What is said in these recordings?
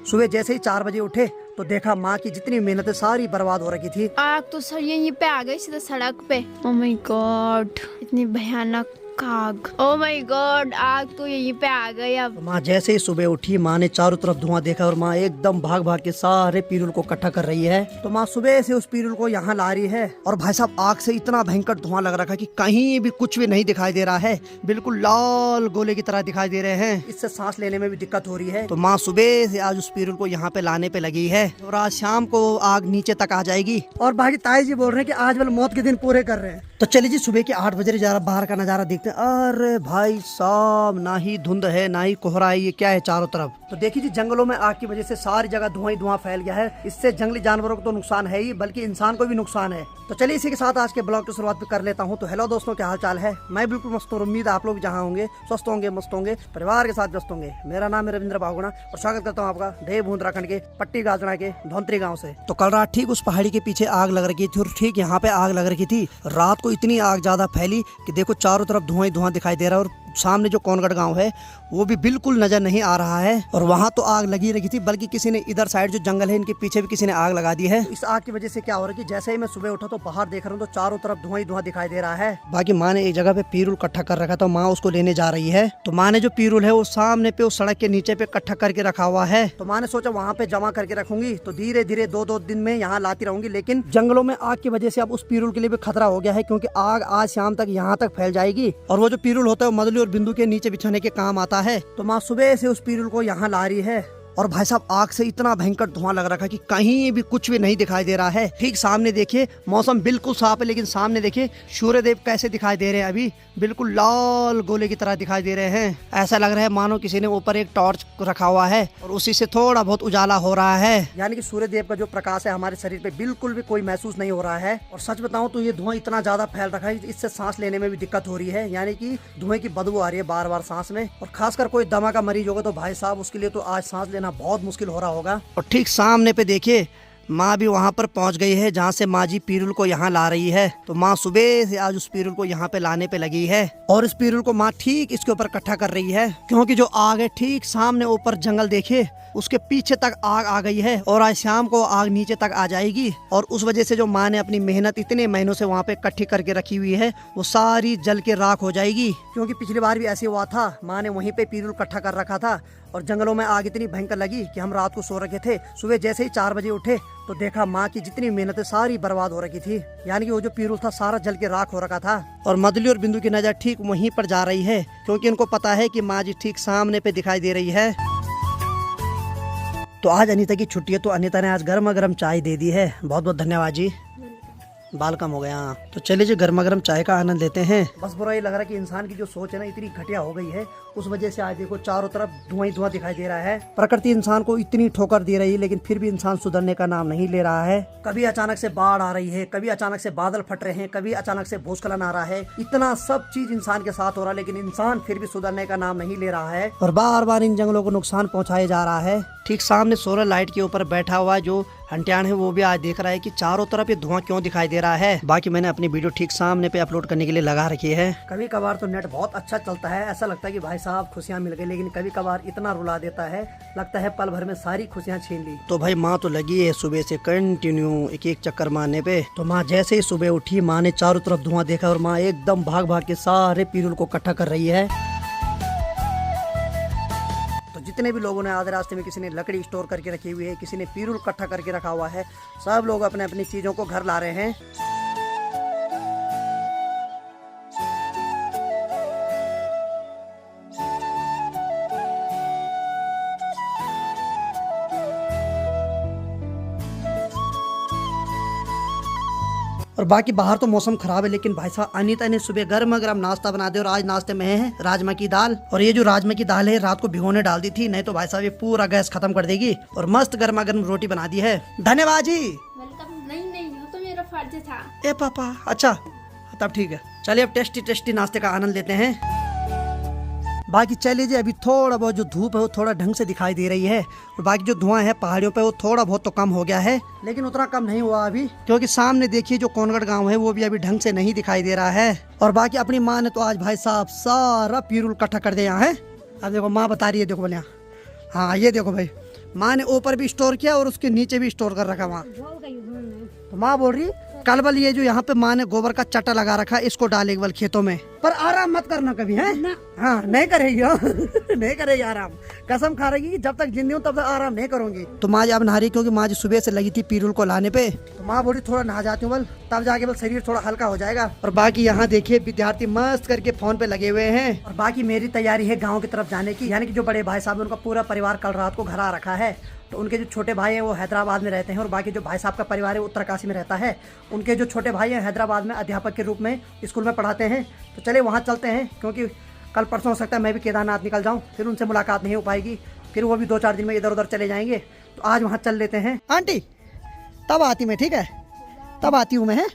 सुबह जैसे ही 4 बजे उठे तो देखा माँ की जितनी मेहनत सारी बर्बाद हो रखी थी। आग तो सर यहीं पे आ गई सीधा सड़क पे। ओह माय गॉड, इतनी भयानक आग। ओह माय गॉड, आग तो यहीं पे आ गई अब। तो माँ जैसे ही सुबह उठी माँ ने चारों तरफ धुआं देखा और माँ एकदम भाग भाग के सारे पीरुल को इकट्ठा कर रही है। तो माँ सुबह से उस पीरुल को यहाँ ला रही है और भाई साहब आग से इतना भयंकर धुआं लग रखा कि कहीं भी कुछ भी नहीं दिखाई दे रहा है, बिल्कुल लाल गोले की तरह दिखाई दे रहे हैं। इससे सांस लेने में भी दिक्कत हो रही है। तो माँ सुबह से आज उस पीरुल को यहाँ पे लाने पे लगी है और आज शाम को आग नीचे तक आ जाएगी। और बाकी ताई जी बोल रहे हैं कि आज वाले मौत के दिन पूरे कर रहे हैं। तो चलिए जी सुबह के 8 बजे जरा बाहर का नजारा देखते हैं। अरे भाई साहब, ना ही धुंध है ना ही कोहरा है, ये क्या है चारों तरफ। तो देखिए जी जंगलों में आग की वजह से सारी जगह धुआं ही धुआं फैल गया है। इससे जंगली जानवरों को तो नुकसान है ही, बल्कि इंसान को भी नुकसान है। तो चलिए इसी के साथ आज के ब्लॉग की शुरुआत कर लेता हूँ। तो हेलो दोस्तों, क्या हाल चाल है? मैं बिल्कुल मस्त हूँ। उम्मीद आप लोग जहाँ होंगे स्वस्थ होंगे, मस्त होंगे, परिवार के साथ व्यस्त होंगे। मेरा नाम है रविंद्र बागुणा और स्वागत करता हूँ आपका देव उत्तराखंड के पट्टी गाजड़ा के धौंतरी गाँव से। तो कल रात ठीक उस पहाड़ी के पीछे आग लग रही थी और ठीक यहाँ पे आग लग रही थी। रात को इतनी आग ज्यादा फैली कि देखो चारों तरफ धुआं ही धुआं दिखाई दे रहा है और सामने जो कोनगढ़ गांव है वो भी बिल्कुल नजर नहीं आ रहा है। और वहाँ तो आग लगी रही थी, बल्कि किसी ने इधर साइड जो जंगल है इनके पीछे भी किसी ने आग लगा दी है। इस आग की वजह से क्या हो रहा है कि जैसे ही मैं सुबह उठा तो बाहर देख रहा हूँ तो चारों तरफ धुआं ही धुआं दिखाई दे रहा है। बाकी माँ ने एक जगह पे पीरुल इकट्ठा कर रखा था, माँ उसको लेने जा रही है। तो माँ ने जो पीरुल है वो सामने पे उस सड़क के नीचे पे इकट्ठा करके रखा हुआ है। तो माँ ने सोचा वहाँ पे जमा करके रखूंगी तो धीरे धीरे 2-2 दिन में यहाँ लाती रहूंगी। लेकिन जंगलों में आग की वजह से अब उस पीरुल के लिए भी खतरा हो गया है, क्योंकि आग आज शाम तक यहाँ तक फैल जाएगी। और वो जो पीरुल होता है वो मदली और बिंदु के नीचे बिछाने के काम आता है। तो माँ सुबह से उस पीरुल को यहाँ ला रही है और भाई साहब आग से इतना भयंकर धुआं लग रखा कि कहीं भी कुछ भी नहीं दिखाई दे रहा है। ठीक सामने देखिए मौसम बिल्कुल साफ है, लेकिन सामने देखिए सूर्य देव कैसे दिखाई दे रहे हैं, अभी बिल्कुल लाल गोले की तरह दिखाई दे रहे हैं। ऐसा लग रहा है मानो किसी ने ऊपर एक टॉर्च रखा हुआ है और उसी से थोड़ा बहुत उजाला हो रहा है। यानी कि सूर्य देव का जो प्रकाश है हमारे शरीर पे बिल्कुल भी कोई महसूस नहीं हो रहा है। और सच बताऊं तो ये धुआं इतना ज्यादा फैल रखा है, इससे सांस लेने में भी दिक्कत हो रही है। यानी कि धुएं की बदबू आ रही है बार बार सांस में। और खासकर कोई दमा का मरीज होगा तो भाई साहब उसके लिए तो आज सांस लेना बहुत मुश्किल हो रहा होगा। और ठीक सामने पे देखिए माँ भी वहाँ पर पहुँच गई है जहाँ से माँ जी पीरुल को यहाँ ला रही है। तो माँ सुबह से आज उस पीरुल को यहाँ पे लाने पे लगी है और इस पीरुल को माँ ठीक इसके ऊपर इकट्ठा कर रही है, क्योंकि जो आग है ठीक सामने ऊपर जंगल देखिए उसके पीछे तक आग आ गई है और आज शाम को आग नीचे तक आ जाएगी। और उस वजह से जो माँ ने अपनी मेहनत इतने महीनों से वहाँ पे इकट्ठी करके रखी हुई है वो सारी जल के राख हो जाएगी। क्योंकि पिछली बार भी ऐसे हुआ था, माँ ने वहीं पे पीरुल इकट्ठा कर रखा था और जंगलों में आग इतनी भयंकर लगी कि हम रात को सो रखे थे। सुबह जैसे ही 4 बजे उठे तो देखा माँ की जितनी मेहनत सारी बर्बाद हो रखी थी। यानी कि वो जो पीरुल था सारा जल के राख हो रखा था। और मदली और बिंदु की नजर ठीक वहीं पर जा रही है, क्योंकि इनको पता है कि माँ जी ठीक सामने पे दिखाई दे रही है। तो आज अनीता की छुट्टी है, तो अनीता ने आज गर्मा गर्म चाय दे दी है। बहुत बहुत धन्यवाद जी। बाल कम हो गया। तो चलिए जी गर्मा गर्म चाय का आनंद लेते हैं। बस बुरा ये लग रहा है कि इंसान की जो सोच है ना इतनी घटिया हो गई है, उस वजह से आज देखो चारों तरफ धुआं ही धुआं दिखाई दे रहा है। प्रकृति इंसान को इतनी ठोकर दे रही है, लेकिन फिर भी इंसान सुधरने का नाम नहीं ले रहा है। कभी अचानक से बाढ़ आ रही है, कभी अचानक से बादल फट रहे हैं, कभी अचानक से भूस्खलन आ रहा है। इतना सब चीज इंसान के साथ हो रहा है, लेकिन इंसान फिर भी सुधरने का नाम नहीं ले रहा है और बार बार इन जंगलों को नुकसान पहुँचाया जा रहा है। ठीक सामने सोलर लाइट के ऊपर बैठा हुआ जो हंटियान है वो भी आज देख रहा है कि चारों तरफ ये धुआं क्यों दिखाई दे रहा है। बाकी मैंने अपनी वीडियो ठीक सामने पे अपलोड करने के लिए लगा रखी है। कभी कभार तो नेट बहुत अच्छा चलता है, ऐसा लगता है कि भाई साहब खुशियाँ मिल गई, लेकिन कभी कभार इतना रुला देता है, लगता है पल भर में सारी खुशियाँ छीन ली। तो भाई माँ तो लगी है सुबह से कंटिन्यू एक एक चक्कर मारने पे। तो माँ जैसे ही सुबह उठी माँ ने चारों तरफ धुआं देखा और माँ एकदम भाग भाग के सारे पीरुल को इकट्ठा कर रही है। जितने भी लोगों ने आधे रास्ते में किसी ने लकड़ी स्टोर करके रखी हुई है, किसी ने पीरुल इकट्ठा करके रखा हुआ है, सब लोग अपने अपनी चीजों को घर ला रहे हैं। और बाकी बाहर तो मौसम खराब है, लेकिन भाई साहब अनीता ने सुबह गर्मा गर्म नाश्ता बना दिया और आज नाश्ते में है राजमा की दाल। और ये जो राजमा की दाल है रात को भिगोने डाल दी थी, नहीं तो भाई साहब ये पूरा गैस खत्म कर देगी। और मस्त गर्मा गर्म रोटी बना दी है। धन्यवाद जी। वेलकम। नहीं वो तो मेरा फर्ज था। ए पापा, अच्छा तब ठीक है। चलिए अब टेस्टी टेस्टी नाश्ते का आनंद लेते हैं। बाकी चलिए जी अभी थोड़ा बहुत जो धूप है वो थोड़ा ढंग से दिखाई दे रही है और बाकी जो धुआं है पहाड़ियों पे वो थोड़ा बहुत तो कम हो गया है, लेकिन उतना कम नहीं हुआ अभी, क्योंकि सामने देखिए जो कोनगढ़ गांव है वो भी अभी ढंग से नहीं दिखाई दे रहा है। और बाकी अपनी माँ ने तो आज भाई साहब सारा पीरुल इकट्ठा कर दिया है। अब देखो माँ बता रही है, देखो बोले हाँ ये देखो भाई माँ ने ऊपर भी स्टोर किया और उसके नीचे भी स्टोर कर रखा वहाँ। तो माँ बोल रही कल बल ये जो यहाँ पे माँ ने गोबर का चट्टा लगा रखा इसको डालेगी बल खेतों में, पर आराम मत करना कभी है। हाँ नहीं करेगी नहीं करेगी आराम, कसम खा रही कि जब तक जिंदगी हूँ तब तक आराम नहीं करूंगी। तो माँ जी अब नहा रही क्योंकि माँ जी सुबह से लगी थी पीरुल को लाने पे। तो माँ बोली थोड़ा नहा जाती हूँ बल, तब जाके बल शरीर थोड़ा हल्का हो जाएगा। और बाकी यहाँ देखिए विद्यार्थी मस्त करके फोन पे लगे हुए हैं। और बाकी मेरी तैयारी है गाँव की तरफ जाने की, यानी कि जो बड़े भाई साहब उनका पूरा परिवार कल रात को घर आ रखा है। तो उनके जो छोटे भाई हैं वो हैदराबाद में रहते हैं और बाकी जो भाई साहब का परिवार है वो उत्तरकाशी में रहता है। उनके जो छोटे भाई हैं हैदराबाद में अध्यापक के रूप में स्कूल में पढ़ाते हैं। तो चले वहाँ चलते हैं, क्योंकि कल परसों हो सकता है मैं भी केदारनाथ निकल जाऊँ, फिर उनसे मुलाकात नहीं हो पाएगी, फिर वो भी 2-4 दिन में इधर उधर चले जाएंगे। तो आज वहाँ चल लेते हैं। आंटी तब आती मैं, ठीक है तब आती हूँ मैं, है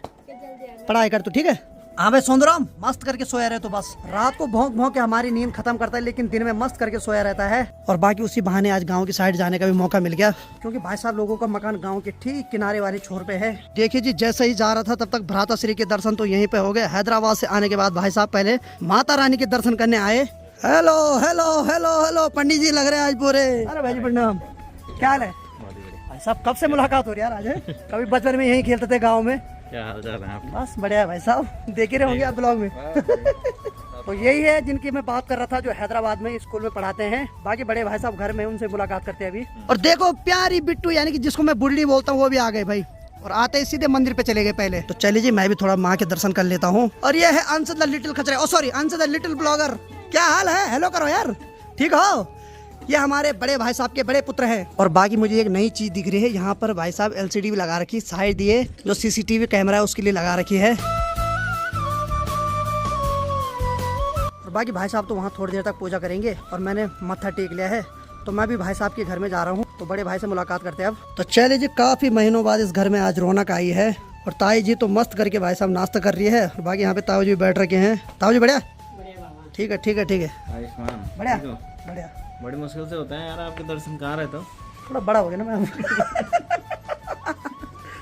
पढ़ाई कर तू, ठीक है। हाँ भाई सुंदरम मस्त करके सोया रहे, तो बस रात को भौंक भौंक के हमारी नींद खत्म करता है, लेकिन दिन में मस्त करके सोया रहता है। और बाकी उसी बहाने आज गांव की साइड जाने का भी मौका मिल गया, क्योंकि भाई साहब लोगों का मकान गांव के ठीक किनारे वाले छोर पे है। देखिए जी जैसे ही जा रहा था तब तक भ्राता श्री के दर्शन तो यहीं पे हो गए। हैदराबाद से आने के बाद भाई साहब पहले माता रानी के दर्शन करने आए। हेलो हेलो हेलो हेलो पंडित जी लग रहे हैं आज पूरे। अरे भाई जी प्रणाम, क्या हाल है भाई साहब? कब से मुलाकात हो रही है यार आज? कभी बचपन में यहीं खेलते थे गाँव में। क्या हाल चाल है आपके? बस बढ़िया है भाई साहब, देख ही रहे होंगे आप ब्लॉग में। तो यही है जिनकी मैं बात कर रहा था, जो हैदराबाद में स्कूल में पढ़ाते हैं। बाकी बड़े भाई साहब घर में, उनसे मुलाकात करते हैं अभी। और देखो प्यारी बिट्टू, यानी कि जिसको मैं बुढ़ी बोलता हूँ, वो भी आ गए भाई। और आते ही सीधे मंदिर पे चले गए पहले। तो चलिए जी मैं भी थोड़ा माँ के दर्शन कर लेता हूँ। और ये है अंश द लिटिल खचरे, ओ सॉरी अंश द लिटिल ब्लॉगर। क्या हाल है? हेलो करो यार, ठीक हो? ये हमारे बड़े भाई साहब के बड़े पुत्र हैं। और बाकी मुझे एक नई चीज दिख रही है, यहाँ पर भाई साहब LCD भी लगा रखी है, शायद ये जो CCTV कैमरा है उसके लिए लगा रखी है। और बाकी भाई साहब तो वहाँ थोड़ी देर तक पूजा करेंगे और मैंने मत्था टेक लिया है, तो मैं भी भाई साहब के घर में जा रहा हूँ। तो बड़े भाई से मुलाकात करते हैं अब। तो चलिए जी काफी महीनों बाद इस घर में आज रौनक आई है। और ताई जी तो मस्त करके भाई साहब नाश्ता कर रही है। और बाकी यहाँ पे ताऊ जी बैठ रखे हैं। ताऊ जी बढ़िया, ठीक है ठीक है ठीक है, आयुष्मान बढ़िया ठीक हो? बढ़िया। बड़ी मुश्किल से होता है यार आपके दर्शन, कहाँ रहते हो? थोड़ा बड़ा हो गया ना मैं।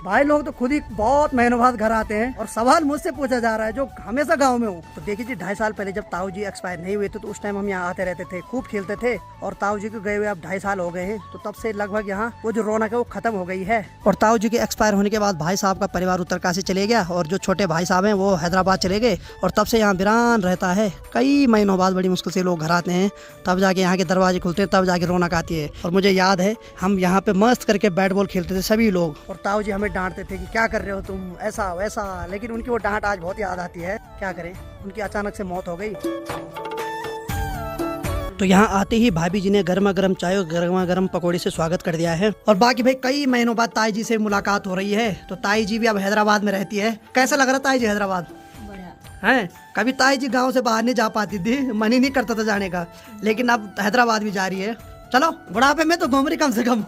भाई लोग तो खुद ही बहुत महीनों बाद घर आते हैं और सवाल मुझसे पूछा जा रहा है, जो हमेशा गांव में हूँ। तो देखिए जी 2.5 साल पहले जब ताऊ जी एक्सपायर नहीं हुए थे, तो उस टाइम हम यहाँ आते रहते थे, खूब खेलते थे। और ताऊ जी को गए हुए अब 2.5 साल हो गए हैं, तो तब से लगभग यहाँ वो जो रौनक है वो खत्म हो गई है। और ताऊ जी के एक्सपायर होने के बाद भाई साहब का परिवार उत्तरकाशी चले गया और जो छोटे भाई साहब हैं वो हैदराबाद चले गए। और तब से यहाँ वीरान रहता है। कई महीनों बाद बड़ी मुश्किल से लोग घर आते हैं, तब जाके यहाँ के दरवाजे खुलते हैं, तब जाके रौनक आती है। और मुझे याद है हम यहाँ पे मस्त करके बैट बॉल खेलते थे सभी लोग। और ताऊ जी हमें डांटते थे कि क्या कर रहे हो तुम, ऐसा वैसा। लेकिन उनकी वो डांट आज बहुत याद आती है। क्या करें, उनकी अचानक से मौत हो गई। तो यहाँ आते ही भाभी जी ने गर्मा गर्म चाय और गर्मा गर्म पकौड़ी से स्वागत कर दिया है। और बाकी भाई कई महीनों बाद ताई जी से मुलाकात हो रही है। तो ताई जी भी अब हैदराबाद में रहती है। कैसा लग रहा ताई जी हैदराबाद? हैं, कभी ताई जी गांव से बाहर नहीं जा पाती थी, मन ही नहीं करता था जाने का, लेकिन अब हैदराबाद भी जा रही है। चलो बुढ़ापे में तो घूम रही कम से कम।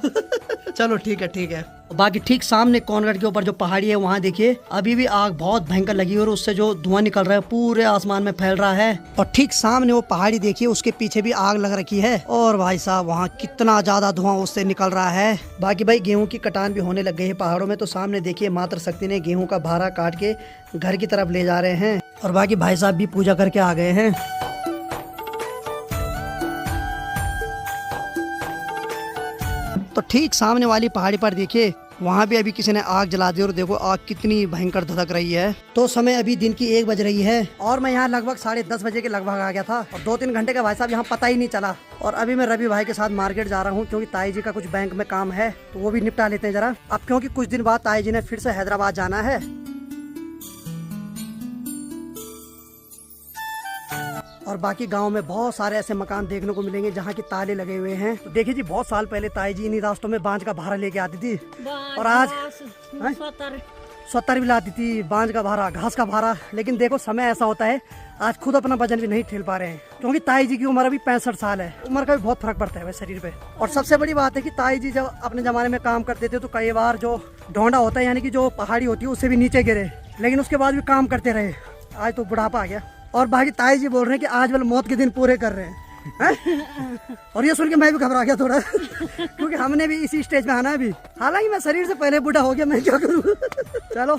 चलो ठीक है ठीक है। बाकी ठीक सामने कोनगढ़ के ऊपर जो पहाड़ी है वहाँ देखिए अभी भी आग बहुत भयंकर लगी है और उससे जो धुआं निकल रहा है पूरे आसमान में फैल रहा है। और ठीक सामने वो पहाड़ी देखिए, उसके पीछे भी आग लग रखी है। और भाई साहब वहाँ कितना ज्यादा धुआं उससे निकल रहा है। बाकी भाई गेहूं की कटान भी होने लग गई है पहाड़ों में। तो सामने देखिए मातृ शक्ति ने गेहूं का भारा काट के घर की तरफ ले जा रहे हैं। और बाकी भाई साहब भी पूजा करके आ गए हैं। तो ठीक सामने वाली पहाड़ी पर देखिए वहाँ भी अभी किसी ने आग जला दी और देखो आग कितनी भयंकर धधक रही है। तो समय अभी दिन की 1 बज रही है और मैं यहाँ लगभग 10:30 बजे के लगभग आ गया था और 2-3 घंटे का भाई साहब यहाँ पता ही नहीं चला। और अभी मैं रवि भाई के साथ मार्केट जा रहा हूँ, क्योंकि ताई जी का कुछ बैंक में काम है, तो वो भी निपटा लेते हैं जरा अब, क्योंकि कुछ दिन बाद ताई जी ने फिर से हैदराबाद जाना है। और बाकी गांव में बहुत सारे ऐसे मकान देखने को मिलेंगे जहाँ की ताले लगे हुए हैं। तो देखिए जी बहुत साल पहले ताई जी इन्हीं रास्तों में बांझ का भारा लेके आती थी और आज 70 भी लाती थी बांझ का भारा, घास का भारा। लेकिन देखो समय ऐसा होता है आज खुद अपना वजन भी नहीं ठेल पा रहे हैं, क्योंकि ताई जी की उम्र अभी 65 साल है। उम्र का भी बहुत फर्क पड़ता है वैसे शरीर पे। और सबसे बड़ी बात है कि ताई जी जब अपने जमाने में काम करते थे तो कई बार जो ढोंडा होता है यानी कि जो पहाड़ी होती है उससे भी नीचे गिरे, लेकिन उसके बाद भी काम करते रहे। आज तो बुढ़ापा आ गया। और बाकी ताई जी बोल रहे हैं कि आज वाले मौत के दिन पूरे कर रहे हैं। और ये सुन के मैं भी घबरा गया थोड़ा, क्योंकि हमने भी इसी स्टेज में आना है अभी। हालांकि मैं शरीर से पहले बूढ़ा हो गया, मैं क्या करूँ। चलो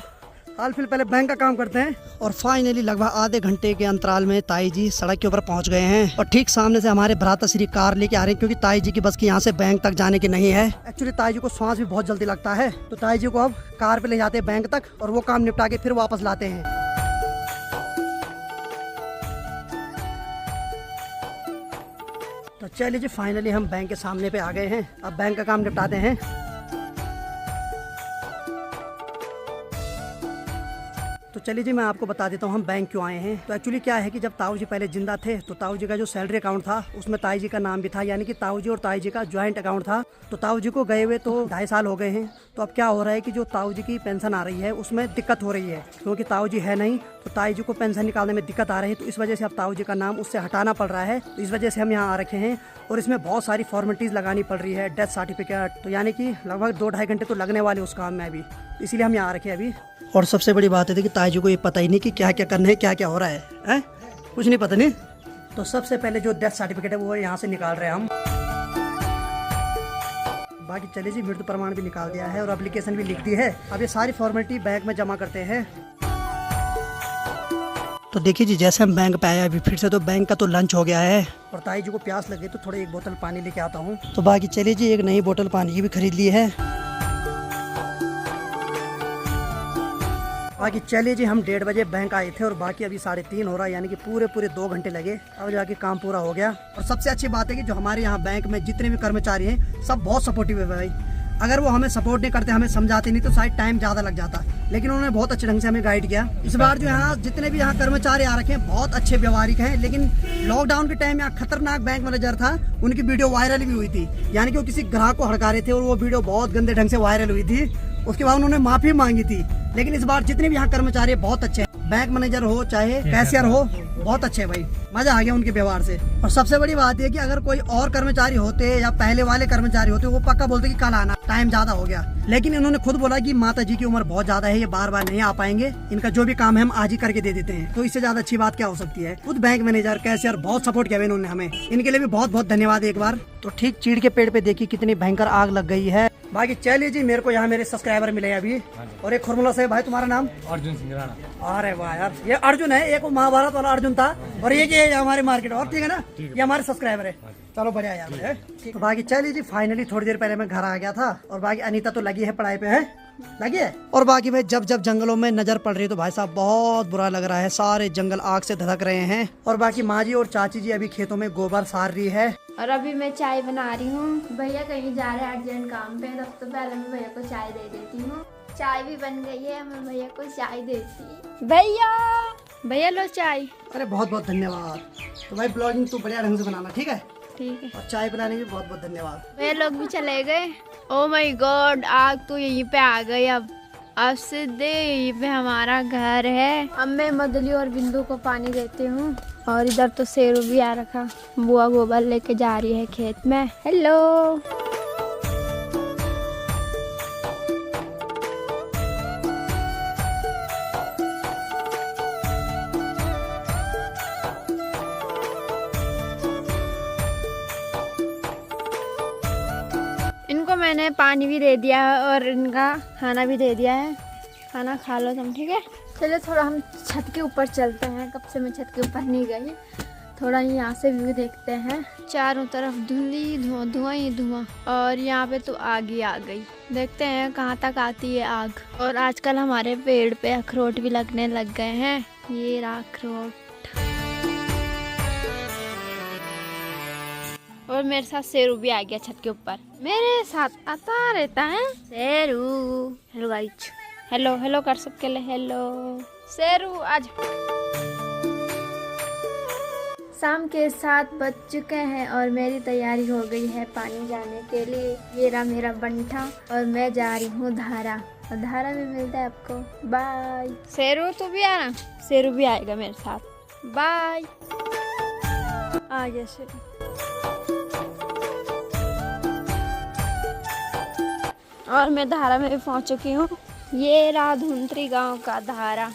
हाल फिलहाल पहले बैंक का काम करते हैं। और फाइनली लगभग आधे घंटे के अंतराल में ताई जी सड़क के ऊपर पहुंच गए हैं और ठीक सामने से हमारे भ्राताश्री कार लेके आ रहे हैं, क्योंकि ताई जी की बस की यहाँ से बैंक तक जाने की नहीं है। एक्चुअली ताई जी को सांस भी बहुत जल्दी लगता है, तो ताई जी को अब कार पे ले जाते हैं बैंक तक और वो काम निपटा के फिर वापस लाते हैं। तो चलिए जी, फाइनली हम बैंक के सामने पे आ गए हैं। अब बैंक का काम निपटाते हैं। तो चलिए जी, मैं आपको बता देता हूँ हम बैंक क्यों आए हैं। तो एक्चुअली क्या है कि जब ताऊ जी पहले जिंदा थे तो ताऊ जी का जो सैलरी अकाउंट था उसमें ताई जी का नाम भी था, यानी कि ताऊ जी और ताई जी का ज्वाइंट अकाउंट था। तो ताऊ जी को गए हुए तो 2.5 साल हो गए हैं। तो अब क्या हो रहा है कि जो ताऊ जी की पेंशन आ रही है उसमें दिक्कत हो रही है, क्योंकि ताऊ जी है नहीं, तो ताई जी को पेंशन निकालने में दिक्कत आ रही है। तो इस वजह से अब ताऊ जी का नाम उससे हटाना पड़ रहा है। तो इस वजह से हम यहाँ आ रखे हैं और इसमें बहुत सारी फॉर्मेलिटीज़ लगानी पड़ रही है, डेथ सर्टिफिकेट, तो यानी कि लगभग 2-2.5 घंटे तो लगने वाले उस काम में अभी, इसीलिए हम यहाँ आ रखे हैं अभी। और सबसे बड़ी बात है कि ताई जी को ये पता ही नहीं कि क्या क्या करना है, क्या क्या हो रहा है, कुछ नहीं पता नहीं। तो सबसे पहले जो डेथ सर्टिफिकेट है वो यहाँ से निकाल रहे हैं हम। बाकी चलिए जी, मृत्यु प्रमाण भी निकाल दिया है और एप्लीकेशन भी लिख दी है। अब ये सारी फॉर्मेलिटी बैंक में जमा करते हैं। तो देखिए जी, जैसे हम बैंक पे आए अभी फिर से, तो बैंक का तो लंच हो गया है और ताई जी को प्यास लग गई तो थोड़ी एक बोतल पानी लेके आता हूँ। तो बाकी चलिए जी, एक नई बोतल पानी की भी खरीद ली है। बाकी चलिए जी, हम 1:30 बजे बैंक आए थे और बाकी अभी 3:30 हो रहा है, यानी कि पूरे 2 घंटे लगे। अब जाके काम पूरा हो गया। और सबसे अच्छी बात है कि जो हमारे यहाँ बैंक में जितने भी कर्मचारी हैं सब बहुत सपोर्टिव है भाई। अगर वो हमें सपोर्ट नहीं करते, हमें समझाते नहीं, तो शायद टाइम ज़्यादा लग जाता, लेकिन उन्होंने बहुत अच्छे ढंग से हमें गाइड किया। इस बार जो यहाँ जितने भी यहाँ कर्मचारी आ रखे हैं बहुत अच्छे व्यवहारिक हैं। लेकिन लॉकडाउन के टाइम यहाँ खतरनाक बैंक मैनेजर था, उनकी वीडियो वायरल भी हुई थी, यानी कि वो किसी ग्राहक को हड़का रहे थे और वो वीडियो बहुत गंदे ढंग से वायरल हुई थी। उसके बाद उन्होंने माफी मांगी थी। लेकिन इस बार जितने भी यहाँ कर्मचारी बहुत अच्छे हैं, बैंक मैनेजर हो चाहे कैशियर हो, बहुत अच्छे भाई, मजा आ गया उनके व्यवहार से। और सबसे बड़ी बात यह कि अगर कोई और कर्मचारी होते या पहले वाले कर्मचारी होते, वो पक्का बोलते कि कल आना, टाइम ज्यादा हो गया। लेकिन इन्होंने खुद बोला कि माता जी की उम्र बहुत ज्यादा है, ये बार बार नहीं आ पाएंगे, इनका जो भी काम है हम आज ही करके दे देते हैं। तो इससे ज्यादा अच्छी बात क्या हो सकती है। खुद बैंक मैनेजर कैशियर बहुत सपोर्ट किया इन्होंने हमें, इनके लिए भी बहुत बहुत धन्यवाद एक बार। तो ठीक चीड़ के पेड़ पे देखिए कितनी भयंकर आग लग गई है। बाकी चलिए जी, मेरे को यहाँ मेरे सब्सक्राइबर मिले अभी। और एक खुरमुला से भाई, तुम्हारा नाम? अर्जुन सिंह राणा। अरे वाह यार, ये अर्जुन है, एक महाभारत वाला अर्जुन था और ये हमारे मार्केट, और ठीक है ना, ये हमारे सब्सक्राइबर है। चलो बढ़िया यार है। तो बाकी चलिए जी, फाइनली थोड़ी देर पहले मैं घर आ गया था और बाकी अनीता तो लगी है पढ़ाई पे, है लगी है। और बाकी भाई जब जब जंगलों में नजर पड़ रही है तो भाई साहब बहुत बुरा लग रहा है, सारे जंगल आग से धधक रहे हैं। और बाकी माँ जी और चाची जी अभी खेतों में गोबर सार रही है। और अभी मैं चाय बना रही हूँ। भैया कहीं जा रहे हैं अर्जेंट काम पे, तब तो पहले मैं भैया को चाय दे देती हूँ। चाय भी बन गई है, मैं भैया को चाय देती। भैया लो चाय। अरे बहुत बहुत धन्यवाद। तो भाई ब्लॉगिंग तो बढ़िया ढंग से बनाना, ठीक है? ठीक है। और चाय बनाने के बहुत बहुत धन्यवाद। भैया लोग भी चले गए। ओ माय गॉड, आग तो यहीं पे आ गई। अब सीधे यहीं पे हमारा घर है। अब मैं मदली और बिंदु को पानी देती हूँ। और इधर तो शेरू भी आ रखा, बुआ गोबर लेके जा रही है खेत में। हेलो। इनको मैंने पानी भी दे दिया है और इनका खाना भी दे दिया है। खाना खा लो तुम, ठीक है? चलो थोड़ा हम छत के ऊपर चलते हैं। कब से मैं छत के ऊपर नहीं गई। थोड़ा यहाँ से व्यू देखते हैं। चारों तरफ धुंधली धुआं, धुआं ही धुआं। और यहाँ पे तो आग ही आ गई। देखते हैं कहाँ तक आती है आग। और आजकल हमारे पेड़ पे अखरोट भी लगने लग गए हैं। ये रहा अखरोट। और मेरे साथ शेरू भी आ गया छत के ऊपर, मेरे साथ आता रहता है Sheru. Hello guys, hello hello कर सबके लिए हेलो। शेरू आज शाम के 7 बज चुके हैं और मेरी तैयारी हो गई है पानी जाने के लिए। ये रहा मेरा बंठा और मैं जा रही हूँ धारा। और धारा में मिलता है आपको। बाय। शेरू तू भी आना। शेरू भी आएगा मेरे साथ। बाय। आ गया शेरू। और मैं धारा में भी पहुंच चुकी हूँ। ये रहा धुंतरी गांव का धारा।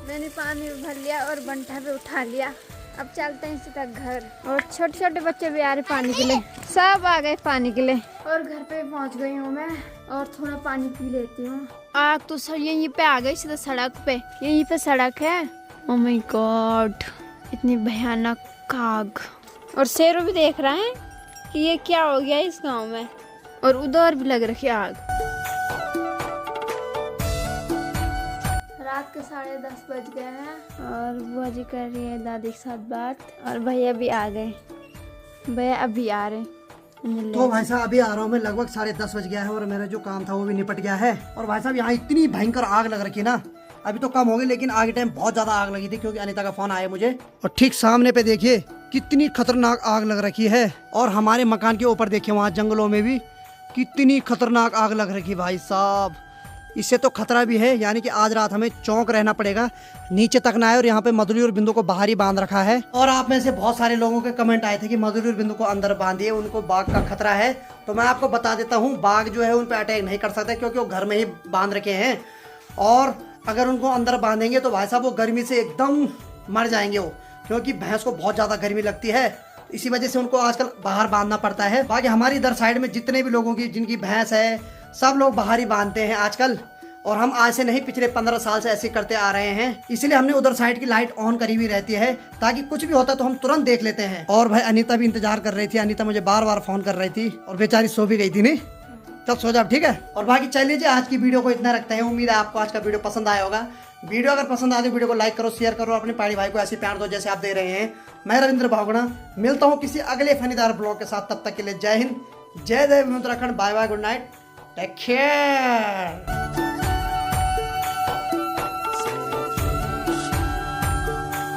मैंने पानी भर लिया और बंठा पे उठा लिया। अब चलते हैं इसी तक घर। और छोटे छोटे बच्चे भी आ रहे पानी के लिए, सब आ गए पानी के लिए। और घर पे पहुंच गई हूँ मैं और थोड़ा पानी पी लेती हूँ। आग तो सर यहीं पे आ गई, सीधा सड़क पे, यहीं पे सड़क है। ओह माय गॉड, इतनी भयानक आग। और शेरों भी देख रहा है कि ये क्या हो गया इस गांव में। और उधर भी लग रखी आग। रात के 10:30 बज गए हैं और बुआ जी कर रही है दादी के साथ बात। और भैया भी आ गए, भैया अभी आ रहे हैं। तो भाई साहब अभी आ रहा हूँ मैं, लगभग 10:30 बज गया है और मेरा जो काम था वो भी निपट गया है। और भाई साहब यहाँ इतनी भयंकर आग लग रखी है ना, अभी तो कम हो गई लेकिन आगे टाइम बहुत ज्यादा आग लगी थी क्योंकि अनीता का फोन आया मुझे। और ठीक सामने पे देखिए कितनी खतरनाक आग लग रखी है। और हमारे मकान के ऊपर देखिए वहाँ जंगलों में भी कितनी खतरनाक आग लग रखी भाई साहब। इससे तो खतरा भी है, यानी कि आज रात हमें चौंक रहना पड़ेगा, नीचे तक ना आए। और यहाँ पे मधुली और बिंदु को बाहर ही बांध रखा है। और आप में से बहुत सारे लोगों के कमेंट आए थे कि मधुली और बिंदु को अंदर बांधिए, उनको बाघ का खतरा है। तो मैं आपको बता देता हूँ, बाघ जो है उन पर अटैक नहीं कर सकता क्योंकि वो घर में ही बांध रखे हैं। और अगर उनको अंदर बांधेंगे तो भाई साहब वो गर्मी से एकदम मर जाएंगे वो, क्योंकि भैंस को बहुत ज्यादा गर्मी लगती है। इसी वजह से उनको आजकल बाहर बांधना पड़ता है। बाकी हमारी इधर साइड में जितने भी लोगों की जिनकी भैंस है सब लोग बाहर ही बांधते हैं आजकल। और हम आज से नहीं, पिछले 15 साल से ऐसे करते आ रहे हैं। इसलिए हमने उधर साइड की लाइट ऑन करी हुई रहती है ताकि कुछ भी होता तो हम तुरंत देख लेते हैं। और भाई अनीता भी इंतजार कर रही थी, अनीता मुझे बार बार फोन कर रही थी और बेचारी सो भी गई थी। नहीं चल सो जा, ठीक है। और बाकी चलिए जी आज की वीडियो को इतना रखते हैं। उम्मीद है आपको आज का वीडियो पसंद आया होगा। वीडियो अगर पसंद आए तो वीडियो को लाइक करो, शेयर करो, अपने पाड़ी भाई को ऐसे प्यार दो जैसे आप दे रहे हैं। मैं रविंद्र भावगुणा मिलता हूँ किसी अगले फनीदार ब्लॉग के साथ। तब तक के लिए जय हिंद, जय देव Uttarakhand, bye bye, good night, take care.